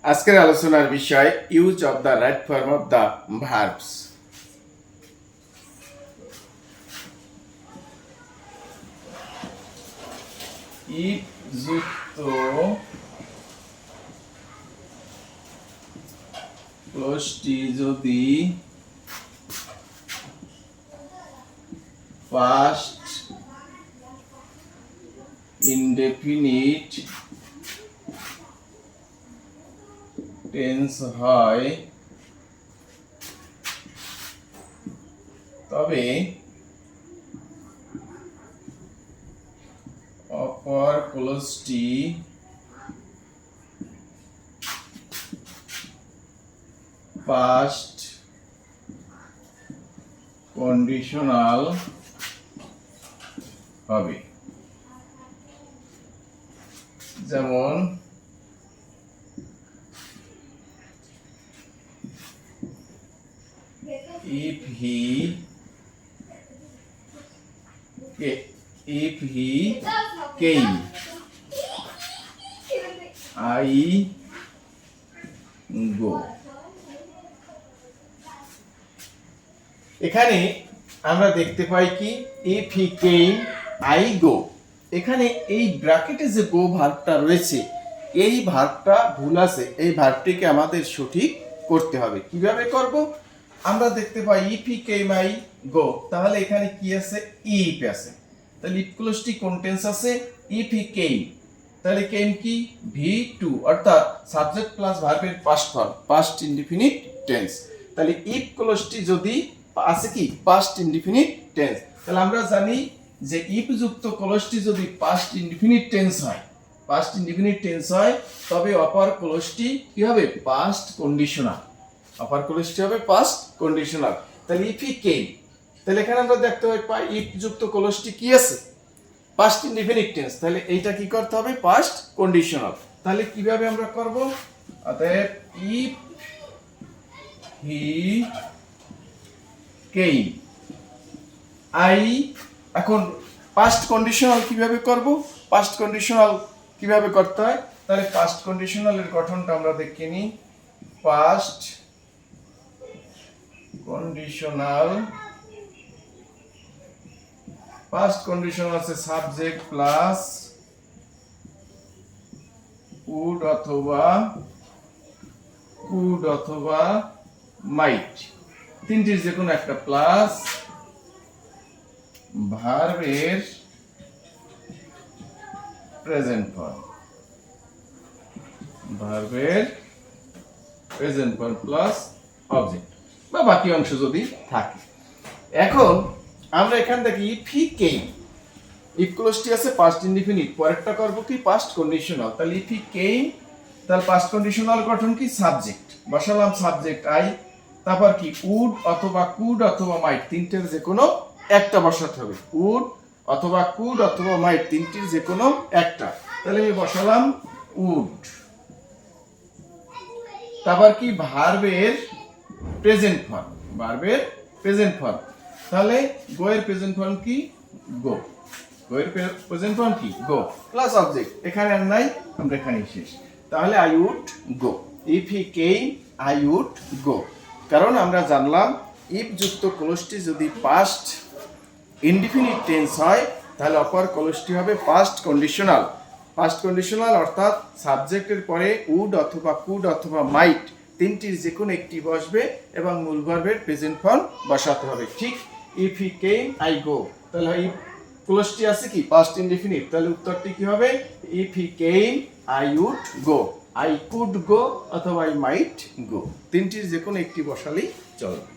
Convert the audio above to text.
আজকের আলোচনার বিষয় use of the right form of the verbs. If যুক্ত ক্লোজটি যদি পাস্ট ইনডেফিনিট টেন্স হয় তবে অপর ক্লোজটি পাস্ট কন্ডিশনাল হবে। যেমন if he came, I go। এখানে আমরা দেখতে পাই কি if he came, I go। এখানে এই ব্র্যাকেটে যে গো ভার্বটা রয়েছে এই ভার্বটা ভুল আছে, এই ভার্বটিকে আমাদের সঠিক করতে হবে। কিভাবে করব? আমরা দেখতে পাই if he came, I go, তাহলে এখানে কি আছে? if আছে। তাহলে if ক্লোজটি কোন টেন্স আছে? if he came, তাহলে came কি? V2, অর্থাৎ সাবজেক্ট প্লাস ভার্বের past form, past indefinite tense. তাহলে if ক্লোজটি যদি আছে কি? Past indefinite tense. তাহলে আমরা জানি যে if যুক্ত ক্লোজটি যদি পাস্ট ইনডিফিনিট টেন্স হয়, পাস্ট ইনডিফিনিট টেন্স হয়, তবে অপর ক্লোজটি কি হবে? Past conditional. অপর ক্লোজটি হবে পাস্ট কন্ডিশনাল। তাহলে if he came, তাহলে এখানে আমরা দেখতে পাই if যুক্ত ক্লোজটি কি আছে? Past indefinite tense. তাহলে এইটা কি করতে হবে? Past conditional. তাহলে কিভাবে আমরা করব? অতএব if he came, I, এখন পাস্ট কন্ডিশনাল কিভাবে করব? পাস্ট কন্ডিশনাল কিভাবে করতে হয়? তাহলে পাস্ট কন্ডিশনালের গঠনটা আমরা দেখে নিই। পাস্ট কন্ডিশনাল, পাস্ট কন্ডিশনাল আছে সাবজেক্ট প্লাস উড অথবা মাইট, তিনটির যে কোনো একটা প্লাস ভার্বের প্রেজেন্ট ফর্ম, ভার্বের প্রেজেন্ট ফর্ম প্লাস অবজেক্ট বা বাকি অংশ যদি থাকে। এখন আমরা এখান থেকে if he came, if ক্লোজটি আছে পাস্ট ইনডিফিনিট, পরেরটা করব কি? Past conditional. তাহলে if he came, তাহলে পাস্ট কন্ডিশনাল গঠন কি? সাবজেক্ট বসালাম, সাবজেক্ট আই, তারপর কি? উড অথবা কুড অথবা মাইট, তিনটের যে কোনো একটা বসাতে হবে। উড অথবা কুড অথবা মাইট, তিনটির যে কোনো একটা। তাহলে আমি বসালাম উড। তারপর কি? ভার্বের প্রেজেন্ট ফর্ম, ভার্বের প্রেজেন্ট ফর্ম। তাহলে গো এর প্রেজেন্ট ফর্ম কি? গো। গো এর প্রেজেন্ট ফর্ম কি? Go plus object. এখানে আর নাই, আমরা এখানেই শেষ। তাহলে I would go. If he came, I would go. কারণ আমরা জানলাম ইফ যুক্ত ক্লোজটি যদি পাস্ট ইনডিফিনিট টেন্স হয় তাহলে অপর ক্লোজটি হবে পাস্ট কন্ডিশনাল। পাস্ট কন্ডিশনাল অর্থাৎ সাবজেক্টের পরে উড অথবা কুড অথবা মাইট, তিনটির যে কোনো একটি বসবে এবং মূল ভার্বের প্রেজেন্ট ফর্ম বসাতে হবে। ঠিক if he came, I go. তাহলে ইফ ক্লোজটি আছে কি? Past indefinite. তাহলে উত্তরটি কি হবে? If he came, I would go, I could go অথবা আই মাইট গো, তিনটির যে কোনো একটি বসালেই চলবে।